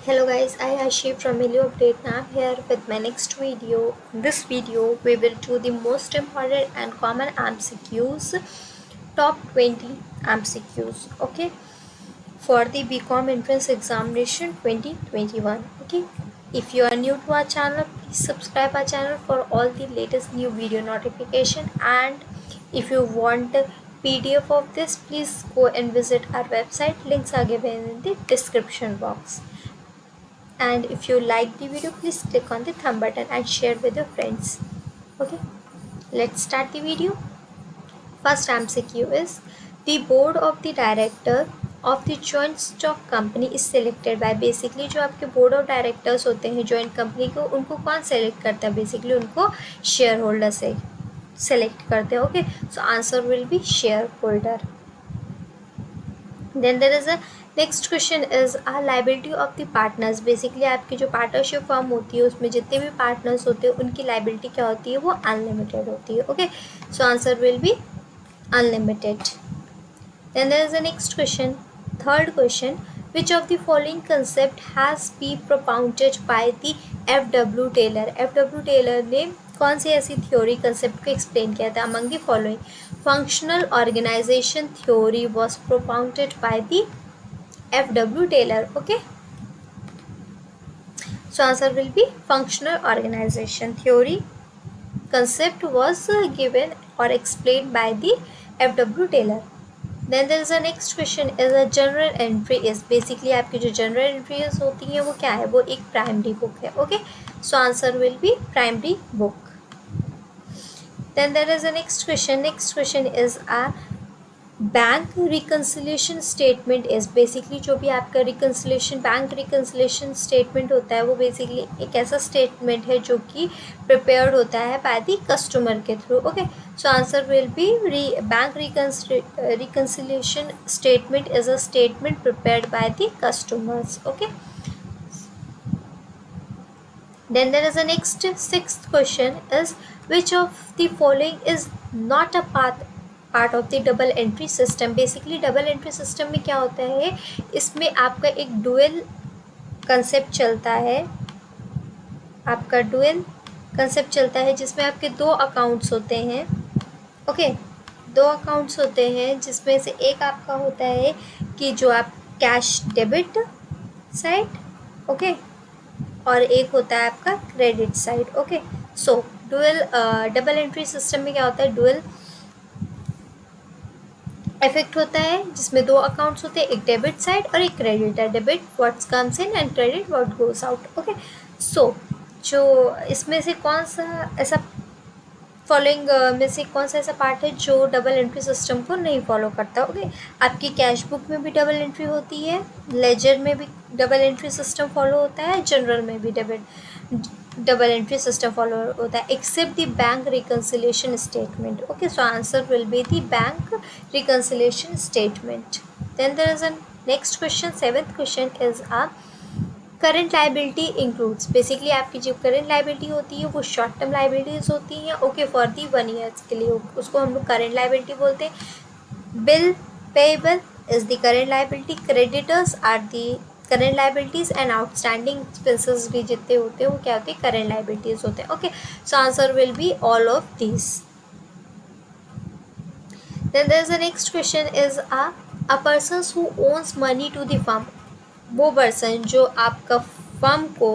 Hello guys, I Ashi from Helio Update. Now I'm here with my next video. In this video, we will do the most important and common MCQs, top 20 MCQs. Okay, for the BCom Entrance Examination 2021. Okay, if you are new to our channel, please subscribe our channel for all the latest new video notification. And if you want a PDF of this, please go and visit our website. Links are given in the description box. And if you like the video, please click on the thumb button and share with your friends. Okay, let's start the video. First MCQ is the board of the director of the joint stock company is selected by. Basically जो आपके board of directors होते हैं joint company को, उनको कौन select करता है? Basically उनको शेयर होल्डर से सेलेक्ट करते हैं. Okay, so answer will be shareholder. Then there is a next question is a liability of the partners. Basically आपकी जो पार्टनरशिप फर्म होती है उसमें जितने भी पार्टनर्स होते हैं उनकी लाइबिलिटी क्या होती है? वो अनलिमिटेड होती है. Okay, so answer will be unlimited. Then there is a next question, third question, which of the following concept has be propounded by the F W. Taylor. F W. Taylor ने कौन सी ऐसी थ्योरी कंसेप्ट को explain किया था? Among the following, functional organisation theory was propounded by the F.W. Taylor. Okay, so answer will be functional organization theory concept was given or explained by the F.W. Taylor. Then there is a next question is a journal entry is. basically आपकी जो journal entries होती हैं वो क्या है? वो एक primary book है. Okay, so answer will be primary book. Then there is a next question. Next question is a bank reconciliation statement is. Basically जो भी आपका रिकन्सिलेशन बैंक रिकन्सिलेशन स्टेटमेंट होता है वो बेसिकली एक ऐसा स्टेटमेंट है जो कि प्रिपेयर्ड होता है बाय द कस्टमर के through. Okay, so answer will B bank reconciliation statement is a statement prepared by the customers. Okay, then there is a next sixth question is which of the following is not a part of the double entry system. Basically double entry system में क्या होता है? इसमें आपका एक dual concept चलता है. आपका डुअल कंसेप्ट चलता है जिसमें आपके दो अकाउंट्स होते हैं. ओके, दो अकाउंट्स होते हैं जिसमें से एक आपका होता है कि जो आप कैश डेबिट साइड, ओके, और एक होता है आपका क्रेडिट साइड. ओके, सो डुअल डबल एंट्री सिस्टम में क्या होता है? डुअल इफेक्ट होता है जिसमें दो अकाउंट्स होते हैं, एक डेबिट साइड और एक क्रेडिट है. Debit what's comes in and credit what goes out. Okay, so जो इसमें से कौन सा ऐसा फॉलोइंग में से कौन सा ऐसा पार्ट है जो डबल एंट्री सिस्टम को नहीं फॉलो करता? ओके, आपकी कैश बुक में भी डबल एंट्री होती है, लेजर में भी डबल एंट्री सिस्टम फॉलो होता है, जनरल में भी डबल एंट्री सिस्टम फॉलो होता है, except the bank reconciliation statement. Okay, so answer will be the bank reconciliation statement. Then there is a next question, seventh question is a current liability includes. Basically आपकी जो current liability होती है वो short term liabilities होती हैं. Okay, for the 1 years के लिए उसको हम लोग करंट लाइबिलिटी बोलते हैं. Bill payable is the current liability, creditors are the current liabilities and outstanding expenses भी जितने होते हैं वो क्या होते हैं? करंट लाइबिलिटीज होते हैं. Okay, so answer will be all of these. Then there is a next question is a person who owns money to the firm. वो पर्सन जो आपका फर्म को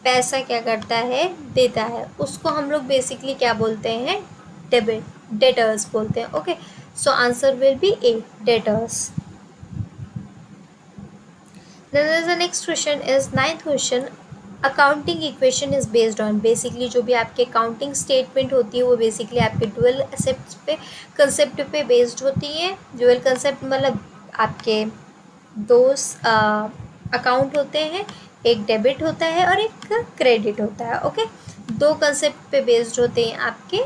पैसा क्या करता है? देता है. उसको हम लोग बेसिकली क्या बोलते हैं? डेटर्स बोलते हैं. Okay, so answer will be A, debtors. Then there is the next question is ninth question, accounting equation is based on. Basically जो भी आपके अकाउंटिंग स्टेटमेंट होती है वो बेसिकली आपके डुअल एसेप्ट पे कंसेप्ट पे बेस्ड होती है. डुअल कंसेप्ट मतलब आपके दो अकाउंट होते हैं, एक डेबिट होता है और एक क्रेडिट होता है. ओके, दो कंसेप्ट पे बेस्ड होते हैं आपके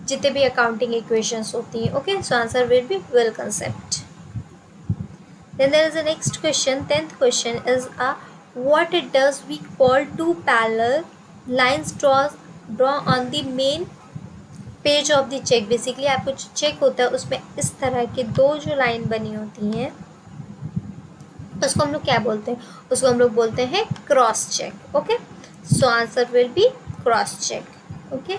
जितने भी अकाउंटिंग इक्वेशंस होती हैं. Okay, so answer will B dual concept. Then there is the next question, 10th question is what it does we call two parallel lines draw on the main page of the cheque. Basically आपको जो check होता है उसमें इस तरह की दो जो लाइन बनी होती हैं उसको हम लोग क्या बोलते हैं, उसको हम लोग बोलते हैं cross cheque. Okay, so answer will be cross cheque. Okay,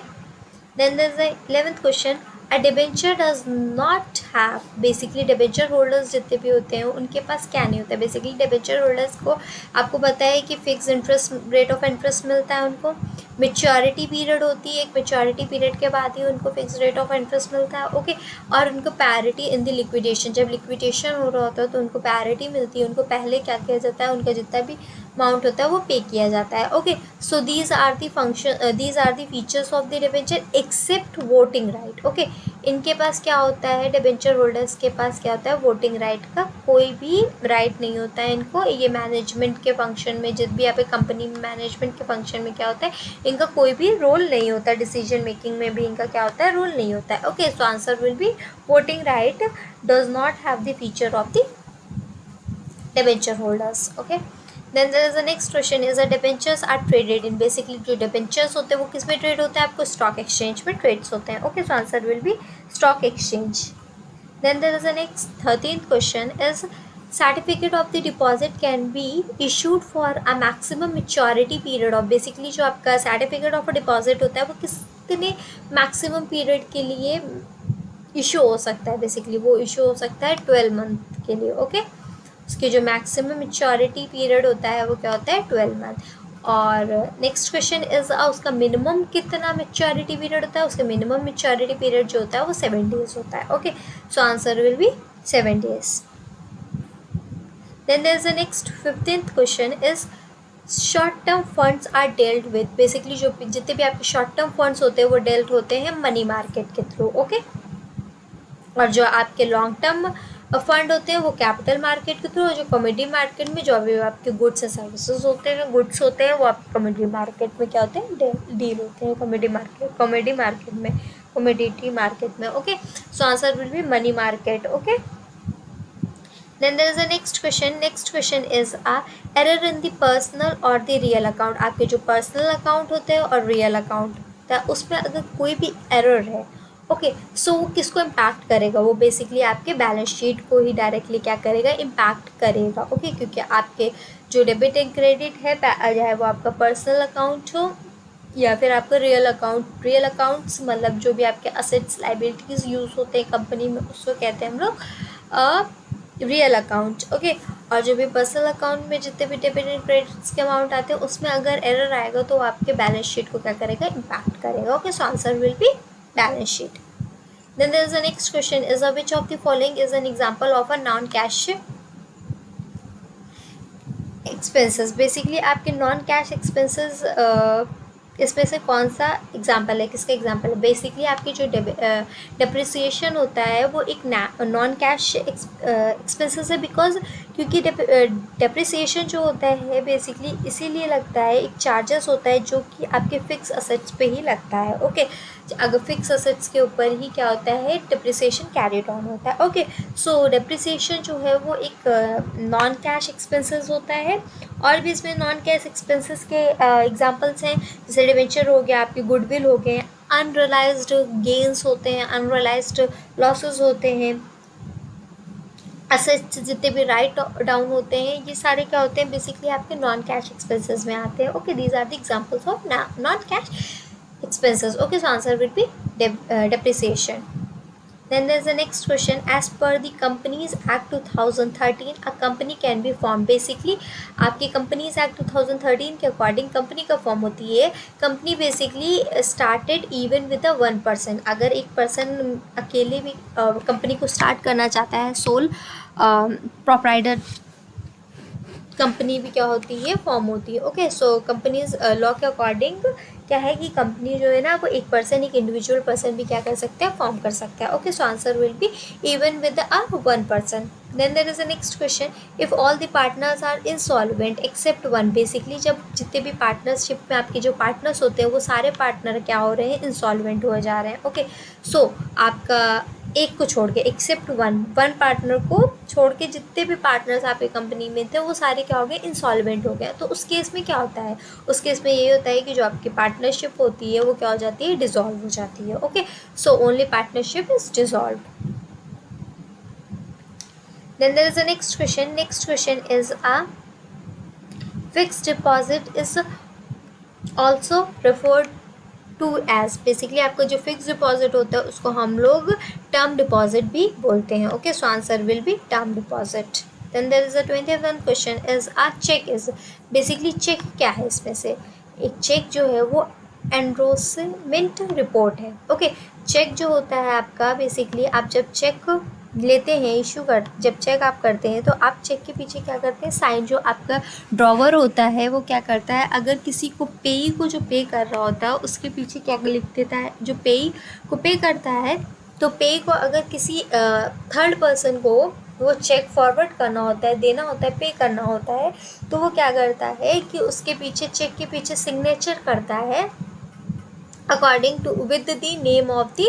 then there's the 11th question, a debenture does not have, basically debenture holders जितने भी होते हैं उनके पास क्या नहीं होता है, basically debenture holders को आपको पता है कि fix interest rate of interest मिलता है उनको, मेच्योरिटी पीरियड होती है, एक मेच्योरिटी पीरियड के बाद ही उनको फिक्स रेट ऑफ इंटरेस्ट मिलता है। ओके, और उनको पैरिटी इन द लिक्विडेशन, जब लिक्विडेशन हो रहा होता है तो उनको पैरिटी मिलती है, उनको पहले क्या किया जाता है, उनका जितना भी अमाउंट होता है वो पे किया जाता है। Okay, so these are the function, these are the features of the debenture except voting right. Okay, इनके पास क्या होता है, डिबेंचर होल्डर्स के पास क्या होता है, वोटिंग राइट का कोई भी राइट नहीं होता है इनको। ये मैनेजमेंट के फंक्शन में, जब भी आप एक कंपनी में मैनेजमेंट के फंक्शन में क्या होता है, इनका कोई भी रोल नहीं होता, डिसीजन मेकिंग में भी इनका क्या होता है, रोल नहीं होता है। Okay, so answer will be voting right does not have the feature of the debenture holders. Okay, then there is the next question, is the debentures are traded in, basically जो debentures होते हैं वो किस में trade होते हैं, आपको stock exchange में ट्रेड्स होते हैं। Okay, so answer will be stock exchange. Then there is the next 13th question, is certificate of the deposit can be issued for a maximum maturity period of, basically जो आपका certificate of a deposit होता है वो कितने maximum period के लिए issue हो सकता है, बेसिकली वो इशू हो सकता है 12 मंथ के लिए। ओके, उसकी जो मैक्सिमम मेच्योरिटी पीरियड होता है वो क्या होता है, 12 मंथ। और नेक्स्ट क्वेश्चन इज उसका मिनिमम कितना मेच्योरिटी पीरियड होता है, उसका मिनिमम मेच्योरिटी पीरियड जो होता है वो 7 डेज होता है। Okay, so answer will be 7 days. Then there is the next 15th question, is short term funds are dealt with, basically जो जितने भी आपके शॉर्ट टर्म फंड्स होते हैं वो डेल्ट होते हैं मनी मार्केट के थ्रू। ओके, और जो आपके लॉन्ग टर्म फंड होते हैं वो कैपिटल मार्केट के थ्रू, और जो कमोडिटी मार्केट में जो अभी आपके गुड्स एंड सर्विसेज होते हैं, गुड्स होते हैं वो आपके कमोडिटी मार्केट में क्या होते हैं, डील होते हैं कमोडिटी मार्केट में। Okay, so answer will be money market. Okay, then there is a next question, next question is a error in the personal और द रियल अकाउंट, आपके जो पर्सनल अकाउंट होते हैं और रियल अकाउंट होता है उसमें अगर कोई भी एरर है, ओके, सो वो किसको इम्पैक्ट करेगा, वो बेसिकली आपके बैलेंस शीट को ही डायरेक्टली क्या करेगा, इम्पैक्ट करेगा। ओके, क्योंकि आपके जो डेबिट एंड क्रेडिट है, चाहे वो आपका पर्सनल अकाउंट हो या फिर आपका रियल अकाउंट, रियल अकाउंट्स मतलब जो भी आपके असेट्स लाइबिलिटीज़ यूज़ होते हैं कंपनी में उसको कहते हैं हम लोग रियल अकाउंट। ओके, और जो भी पर्सनल अकाउंट में जितने भी डेबिट एंड क्रेडिट्स के अमाउंट आते हैं उसमें अगर एरर आएगा तो आपके बैलेंस शीट को क्या करेगा, इम्पैक्ट करेगा। Okay, so answer will B balance sheet. Then there is the next question, is which of the following is an example of a non-cash expenses, basically आपके नॉन कैश एक्सपेंसेस इसमें से कौन सा example है, किसका example है, basically आपकी जो डेप्रिसिएशन होता है वो एक नॉन कैश एक्सपेंसेस है, बिकॉज क्योंकि डेप्रिसिएशन जो होता है बेसिकली इसीलिए लगता है, एक चार्जेस होता है जो कि आपके फिक्स असेट्स पे ही लगता है। ओके, अगर फिक्स असेट्स के ऊपर ही क्या होता है, डेप्रिसिएशन कैरीड ऑन होता है। ओके, सो डेप्रिसिएशन जो है वो एक नॉन कैश एक्सपेंसेस होता है, और भी इसमें नॉन कैश एक्सपेंसेस के एग्जांपल्स हैं, जैसे डिवेंचर हो गया, आपके गुडविल हो गए, अनरियलाइज्ड गेन्स होते हैं, अनरियलाइज्ड लॉसेस होते हैं, असेट्स जितने भी राइट डाउन होते हैं, ये सारे क्या होते हैं, बेसिकली आपके नॉन कैश एक्सपेंसेस में आते हैं। Okay, these are the examples of non cash expenses. Okay, so answer will be depreciation. Then there is the next question, as per the Companies Act 2013 a company can be formed, basically आपकी Companies Act 2013 के according company का form होती है, company basically started even with a 1 person, अगर एक person अकेले भी company को स्टार्ट करना चाहता है, सोल प्रोप्राइटर कंपनी भी क्या होती है, फॉर्म होती है। ओके, सो कंपनीज लॉ के अकॉर्डिंग क्या है कि कंपनी जो है ना वो एक पर्सन, एक इंडिविजुअल पर्सन भी क्या कर सकते हैं, फॉर्म कर सकता है। Okay, so answer will be even with a 1 person. Then there is a next question, if all the partners are insolvent except 1, basically जब जितने भी पार्टनरशिप में आपके जो पार्टनर्स होते हैं वो सारे पार्टनर क्या हो रहे हैं, इंसॉल्वेंट हो जा रहे हैं। ओके, सो आपका एक को छोड़ के, एक्सेप्ट वन पार्टनर को छोड़ के जितने भी पार्टनर्स आपकी कंपनी में थे वो सारे क्या हो गए, इंसॉल्वेंट हो गए। तो उस केस में क्या होता है, उस केस में ये होता है कि जो आपकी पार्टनरशिप होती है वो क्या हो जाती है, डिसॉल्व हो जाती है। Okay, so only partnership is dissolve. Then there is a next question. Next question is a fixed deposit is also referred to as, basically आपका जो फिक्स डिपॉजिट होता है उसको हम लोग टर्म डिपॉजिट भी बोलते हैं. Okay, so answer will be term deposit. Then there is a 21st question is a cheque is, basically cheque क्या है, इसमें से एक चेक जो है वो एंडोर्समेंट रिपोर्ट है. ओके, चेक जो होता है आपका, बेसिकली आप जब चेक लेते हैं, इशू कर, जब चेक आप करते हैं तो आप चेक के पीछे क्या करते हैं, साइन जो आपका ड्रॉवर होता है वो क्या करता है, अगर किसी को पेई को जो पे कर रहा होता है उसके पीछे क्या लिख देता है, जो पेई को पे करता है, तो पेई को अगर किसी थर्ड पर्सन को वो चेक फॉरवर्ड करना होता है, देना होता है, पे करना होता है, तो वो क्या करता है कि उसके पीछे, चेक के पीछे सिग्नेचर करता है according to with the name of the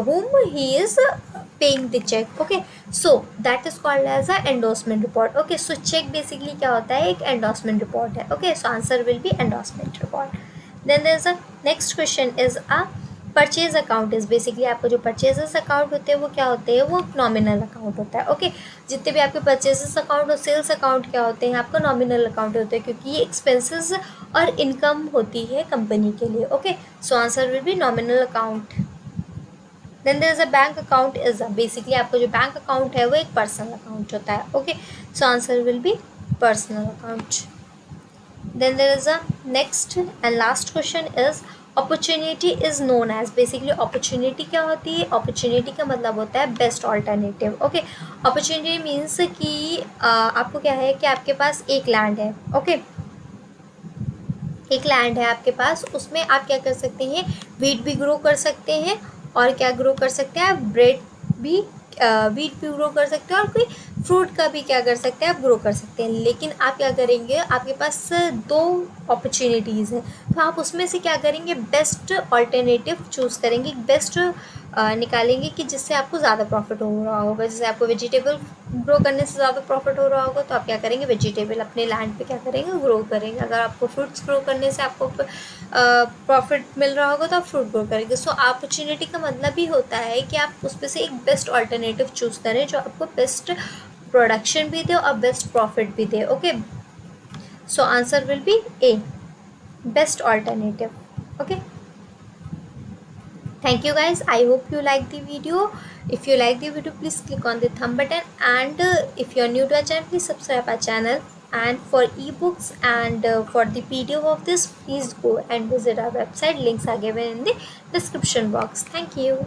whom he is paying the check. Okay, so that is called as a endorsement report. Okay, so check basically क्या होता है, एक endorsement report है. Okay, so answer will be endorsement report. Then there is a next question is a purchase account is, basically आपका जो purchases account होते हैं वो क्या होते हैं, वो नॉमिनल अकाउंट होता है. ओके, जितने भी आपके परचेजेस अकाउंट और सेल्स अकाउंट क्या होते हैं, आपका नॉमिनल अकाउंट होते हैं, क्योंकि ये एक्सपेंसेस और इनकम होती है कंपनी के लिए. Okay, so answer will be nominal account. Then there is a bank account is a, basically आपका जो बैंक अकाउंट है वो एक पर्सनल अकाउंट होता है. Okay, so answer will be personal account. Then there is a next and last question is opportunity is known as, basically opportunity क्या होती है, अपॉर्चुनिटी का मतलब होता है best alternative. Okay, opportunity means कि आपको क्या है कि आपके पास एक लैंड है. ओके, एक लैंड है आपके पास, उसमें आप क्या कर सकते हैं, वीट भी ग्रो कर सकते हैं, और क्या ग्रो कर सकते हैं आप, ब्रेड भी, वीट भी ग्रो कर सकते हैं, और कोई फ्रूट का भी क्या कर सकते हैं आप, ग्रो कर सकते हैं. लेकिन आप क्या करेंगे, आपके पास दो अपॉर्चुनिटीज़ हैं, तो आप उसमें से क्या करेंगे, बेस्ट ऑल्टरनेटिव चूज़ करेंगे, बेस्ट निकालेंगे कि जिससे आपको ज़्यादा प्रॉफिट हो रहा होगा. जैसे आपको वेजिटेबल ग्रो करने से ज़्यादा प्रॉफिट हो रहा होगा, तो आप क्या करेंगे, वेजिटेबल अपने लैंड पे क्या करेंगे, ग्रो करेंगे. अगर आपको फ्रूट्स ग्रो करने से आपको प्रॉफिट मिल रहा होगा तो आप फ्रूट ग्रो करेंगे. सो अपॉर्चुनिटी का मतलब ही होता है कि आप उसमें से एक बेस्ट ऑल्टरनेटिव चूज़ करें जो आपको बेस्ट प्रोडक्शन भी दे और बेस्ट प्रॉफिट भी दे. Okay, so answer will be A, best alternative. Okay, thank you guys, I hope you like the video. If you like the video, please click on the thumb button, and if you are new to our channel, please subscribe our channel. And for ebooks and for the PDF of this, please go and visit our website. Links are given in the description box. Thank you.